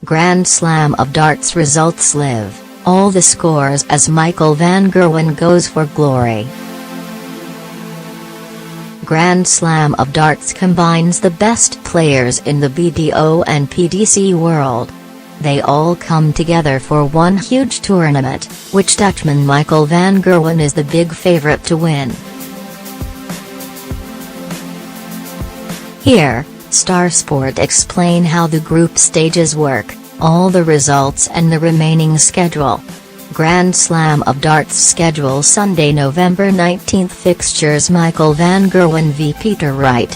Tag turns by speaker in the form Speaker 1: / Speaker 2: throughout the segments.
Speaker 1: Grand Slam of Darts results live, all the scores as Michael van Gerwen goes for glory. Grand Slam of Darts combines the best players in the BDO and PDC world. They all come together for one huge tournament, which Dutchman Michael van Gerwen is the big favorite to win. Here, Star Sport explain how the group stages work, all the results and the remaining schedule. Grand Slam of Darts schedule Sunday, November 19th. Fixtures: Michael van Gerwen v Peter Wright.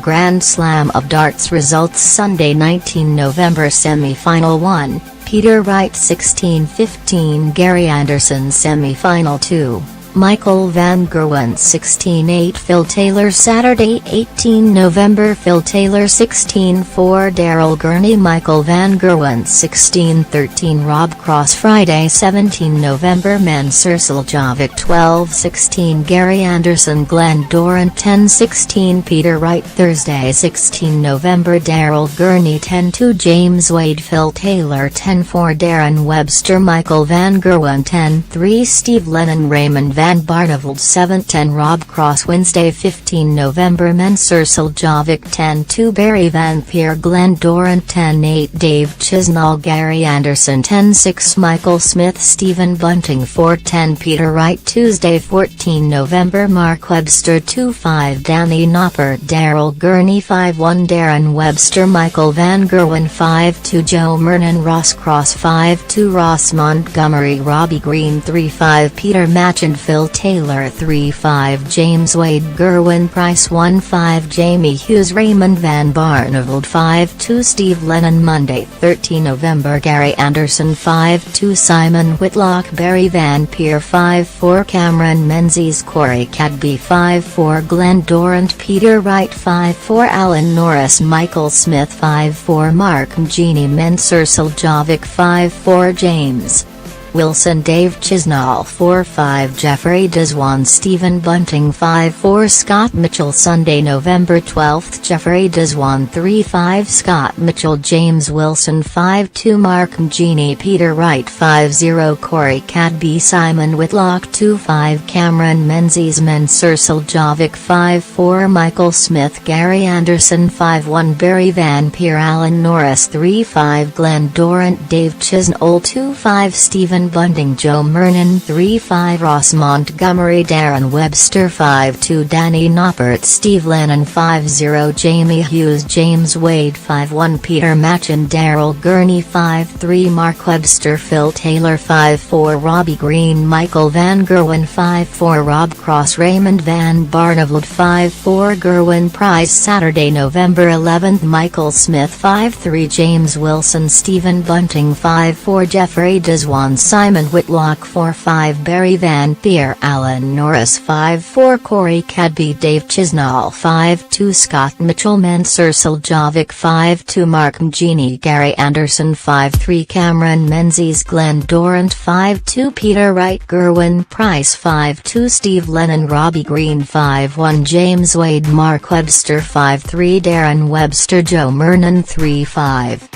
Speaker 1: Grand Slam of Darts results Sunday, 19 November. Semi-final 1, Peter Wright 16-15, Gary Anderson. Semi-final 2, Michael van Gerwen 16-8, Phil Taylor. Saturday, 18 November. Phil Taylor 16-4, Daryl Gurney. Michael van Gerwen 16-13, Rob Cross. Friday, 17 November. Mensur Suljovic 12-16, Gary Anderson. Glenn Dorrant 10-16, Peter Wright. Thursday, 16 November. Daryl Gurney 10-2, James Wade. Phil Taylor 10-4, Darren Webster. Michael van Gerwen 10-3, Steve Lennon. Raymond van Barneveld 7-10, Rob Cross. Wednesday, 15 November. Mensur Suljovic 10-2, Barry Van Peer. Glenn Dorrant 10-8, Dave Chisnall. Gary Anderson 10-6, Michael Smith. Stephen Bunting 4-10, Peter Wright. Tuesday, 14 November. Mark Webster 2-5, Danny Noppert. Daryl Gurney 5-1, Darren Webster. Michael van Gerwen 5-2, Joe Mernon. Ross Cross 5-2, Ross Montgomery. Robbie Green 3-5, Peter Machen. Phil Taylor 3-5, James Wade. Gerwin Price 1-5, Jamie Hughes. Raymond van Barneveld 5-2, Steve Lennon. Monday, 13 November. Gary Anderson 5-2, Simon Whitlock. Barry Van Peer 5-4, Cameron Menzies. Corey Cadby 5-4, Glenn Dorrant. Peter Wright 5-4, Alan Norris. Michael Smith 5-4, Mark Mgini. Mensur Suljovic 5-4, James Wilson. Dave Chisnall 4-5, Jeffrey Deswan. Stephen Bunting 5-4, Scott Mitchell. Sunday, November 12th. Jeffrey Deswan 3-5, Scott Mitchell. James Wilson 5-2, Mark Mgini. Peter Wright 5-0, Corey Cadby. Simon Whitlock 2-5, Cameron Menzies. Mensur Suljovic 5-4, Michael Smith. Gary Anderson 5-1, Barry Van Peer. Alan Norris 3-5, Glenn Dorrant. Dave Chisnall 2-5, Stephen Bunting. Joe Mernon 3-5, Ross Montgomery. Darren Webster 5-2, Danny Noppert. Steve Lennon 5-0, Jamie Hughes. James Wade 5-1, Peter Machen. Daryl Gurney 5-3, Mark Webster. Phil Taylor 5-4, Robbie Green. Michael van Gerwen 5-4, Rob Cross. Raymond van Barneveld 5-4, Gerwin Price. Saturday, November 11th. Michael Smith 5-3, James Wilson. Stephen Bunting 5-4, Jeffrey Deswan. Simon Whitlock 4-5, Barry Van Peer. Alan Norris 5-4, Corey Cadby. Dave Chisnall 5-2, Scott Mitchell. Mensur Suljovic 5-2, Mark Mgini. Gary Anderson 5-3, Cameron Menzies. Glenn Dorrant 5-2, Peter Wright. Gerwin Price 5-2, Steve Lennon. Robbie Green 5-1, James Wade. Mark Webster 5-3, Darren Webster. Joe Mernon 3-5.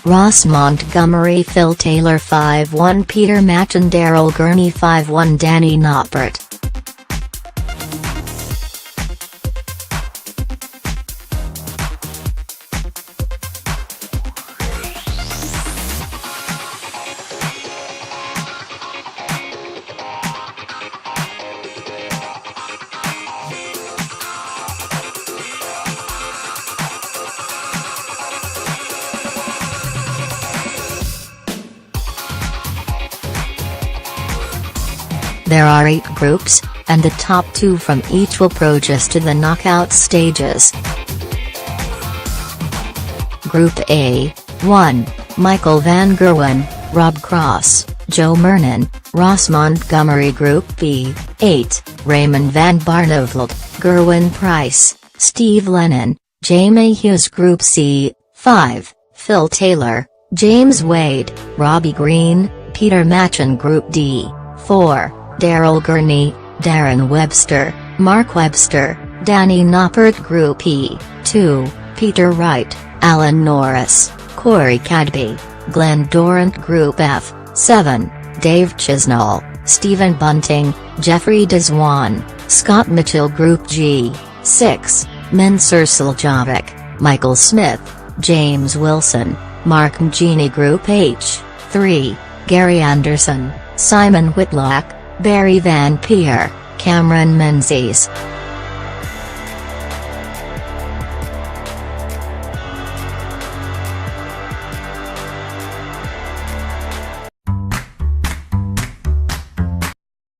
Speaker 1: Ross Montgomery. Phil Taylor 5-1, Peter Machen. Daryl Gurney 5-1, Danny Noppert. There are 8 groups, and the top 2 from each will progress to the knockout stages. Group A, 1, Michael van Gerwen, Rob Cross, Joe Mernon, Ross Montgomery. Group B, 8, Raymond van Barneveld, Gerwin Price, Steve Lennon, Jamie Hughes. Group C, 5, Phil Taylor, James Wade, Robbie Green, Peter Machen. Group D, 4, Daryl Gurney, Darren Webster, Mark Webster, Danny Noppert. Group E, 2, Peter Wright, Alan Norris, Corey Cadby, Glenn Dorrant Group F, 7, Dave Chisnall, Stephen Bunting, Jeffrey Deswan, Scott Mitchell Group G, 6, Mensur Suljovic, Michael Smith, James Wilson, Mark Mgini Group H, 3, Gary Anderson, Simon Whitlock, Barry Van Peer, Cameron Menzies.